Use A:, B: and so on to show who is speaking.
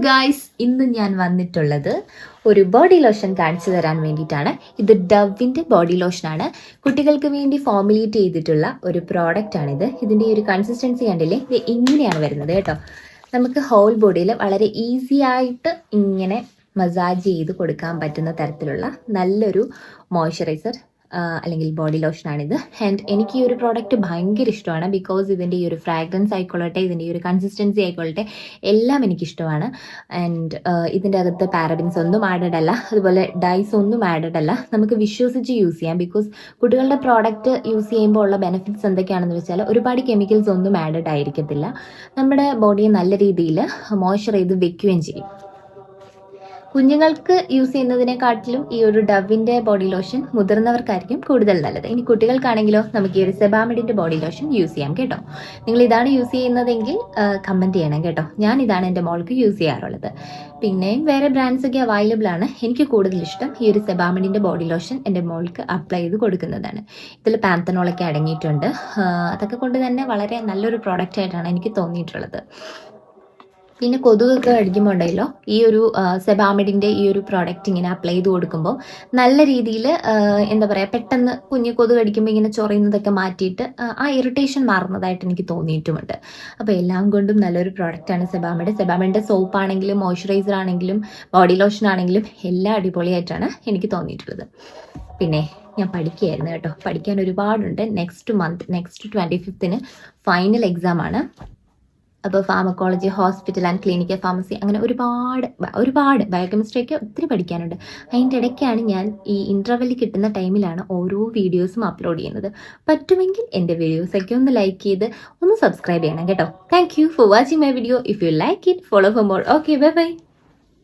A: Guys, ഇന്ന് ഞാൻ വന്നിട്ടുള്ളത് ഒരു ബോഡി ലോഷൻ കാണിച്ചു തരാൻ വേണ്ടിയിട്ടാണ്. ഇത് ഡവിൻ്റെ ബോഡി ലോഷനാണ്. കുട്ടികൾക്ക് വേണ്ടി ഫോർമുലേറ്റ് ചെയ്തിട്ടുള്ള ഒരു പ്രോഡക്റ്റ് ആണിത്. ഇതിൻ്റെ ഒരു കൺസിസ്റ്റൻസി കണ്ടില്ലേ, ഇത് ഇങ്ങനെയാണ് വരുന്നത് കേട്ടോ. നമുക്ക് ഹോൾ ബോഡിയിൽ വളരെ ഈസി ആയിട്ട് ഇങ്ങനെ മസാജ് ചെയ്ത് കൊടുക്കാൻ പറ്റുന്ന തരത്തിലുള്ള നല്ലൊരു മോയ്സ്ചറൈസർ അല്ലെങ്കിൽ ബോഡി ലോഷനാണിത്. ആൻഡ് എനിക്ക് ഈ ഒരു പ്രോഡക്റ്റ് ഭയങ്കര ഇഷ്ടമാണ്. ബിക്കോസ് ഇതിൻ്റെ ഈ ഒരു ഫ്രാഗ്രൻസ് ആയിക്കൊള്ളട്ടെ, ഇതിൻ്റെ ഈ ഒരു കൺസിസ്റ്റൻസി ആയിക്കൊള്ളട്ടെ, എല്ലാം എനിക്കിഷ്ടമാണ്. ആൻഡ് ഇതിൻ്റെ അകത്ത് പാരബിൻസ് ഒന്നും ആഡഡ് അല്ല, അതുപോലെ ഡൈസ് ഒന്നും ആഡഡ് അല്ല. നമുക്ക് വിശ്വസിച്ച് യൂസ് ചെയ്യാം. ബിക്കോസ് കുട്ടികളുടെ പ്രോഡക്റ്റ് യൂസ് ചെയ്യുമ്പോൾ ഉള്ള ബെനിഫിറ്റ്സ് എന്തൊക്കെയാണെന്ന് വെച്ചാൽ ഒരുപാട് കെമിക്കൽസ് ഒന്നും ആഡഡ് ആയിരിക്കത്തില്ല. നമ്മുടെ ബോഡിയെ നല്ല രീതിയിൽ മോയ്സ്ചർ ചെയ്ത് വെക്കുകയും ചെയ്യും. കുഞ്ഞുങ്ങൾക്ക് യൂസ് ചെയ്യുന്നതിനെക്കാട്ടിലും ഈ ഒരു ഡവിൻ്റെ ബോഡി ലോഷൻ മുതിർന്നവർക്കായിരിക്കും കൂടുതൽ നല്ലത്. ഇനി കുട്ടികൾക്കാണെങ്കിലോ നമുക്ക് ഈ ഒരു സെബാമെഡിൻ്റെ ബോഡി ലോഷൻ യൂസ് ചെയ്യാം കേട്ടോ. നിങ്ങൾ ഇതാണ് യൂസ് ചെയ്യുന്നതെങ്കിൽ കമൻറ്റ് ചെയ്യണം കേട്ടോ. ഞാൻ ഇതാണ് എൻ്റെ മോൾക്ക് യൂസ് ചെയ്യാറുള്ളത്. പിന്നെയും വേറെ ബ്രാൻഡ്സ് ഒക്കെ അവൈലബിൾ ആണ്. എനിക്ക് കൂടുതൽ ഇഷ്ടം ഈ ഒരു സെബാമെഡിൻ്റെ ബോഡി ലോഷൻ എൻ്റെ മോൾക്ക് അപ്ലൈ ചെയ്ത് കൊടുക്കുന്നതാണ്. ഇതിൽ പാന്തനോളൊക്കെ അടങ്ങിയിട്ടുണ്ട്. അതൊക്കെ കൊണ്ട് തന്നെ വളരെ നല്ലൊരു പ്രോഡക്റ്റ് ആയിട്ടാണ് എനിക്ക് തോന്നിയിട്ടുള്ളത്. പിന്നെ കൊതുകൊക്കെ അടിക്കുമ്പോൾ ഉണ്ടല്ലോ, ഈ ഒരു സെബാമെഡിൻ്റെ ഈ ഒരു പ്രോഡക്റ്റ് ഇങ്ങനെ അപ്ലൈ ചെയ്ത് കൊടുക്കുമ്പോൾ നല്ല രീതിയിൽ എന്താ പറയുക, പെട്ടെന്ന് കുഞ്ഞ് കൊതുക് അടിക്കുമ്പോൾ ഇങ്ങനെ ചൊറിയുന്നതൊക്കെ മാറ്റിയിട്ട് ആ ഇറിറ്റേഷൻ മാറുന്നതായിട്ട് എനിക്ക് തോന്നിയിട്ടുമുണ്ട്. അപ്പോൾ എല്ലാം കൊണ്ടും നല്ലൊരു പ്രോഡക്റ്റാണ് സെബാമെഡ്. സെബാമെഡിൻ്റെ സോപ്പ് ആണെങ്കിലും മോയ്സ്ചറൈസർ ആണെങ്കിലും ബോഡി ലോഷൻ ആണെങ്കിലും എല്ലാം അടിപൊളിയായിട്ടാണ് എനിക്ക് തോന്നിയിട്ടുള്ളത്. പിന്നെ ഞാൻ പഠിക്കുകയായിരുന്നു കേട്ടോ. പഠിക്കാൻ ഒരുപാടുണ്ട്. നെക്സ്റ്റ് 25th ഫൈനൽ എക്സാം ആണ്. അപ്പോൾ pharmacology, hospital and clinical pharmacy, അങ്ങനെ ഒരുപാട് ബയോകെമിസ്ട്രിയൊക്കെ ഒത്തിരി പഠിക്കാനുണ്ട്. അതിൻ്റെ ഇടയ്ക്കാണ് ഞാൻ ഈ ഇൻ്റർവെല്ലിൽ കിട്ടുന്ന ടൈമിലാണ് ഓരോ വീഡിയോസും അപ്ലോഡ് ചെയ്യുന്നത്. പറ്റുമെങ്കിൽ എൻ്റെ വീഡിയോസൊക്കെ ഒന്ന് ലൈക്ക് ചെയ്ത് ഒന്ന് സബ്സ്ക്രൈബ് ചെയ്യണം കേട്ടോ. Thank you for watching my video. If you like it, follow for more. Okay, bye bye.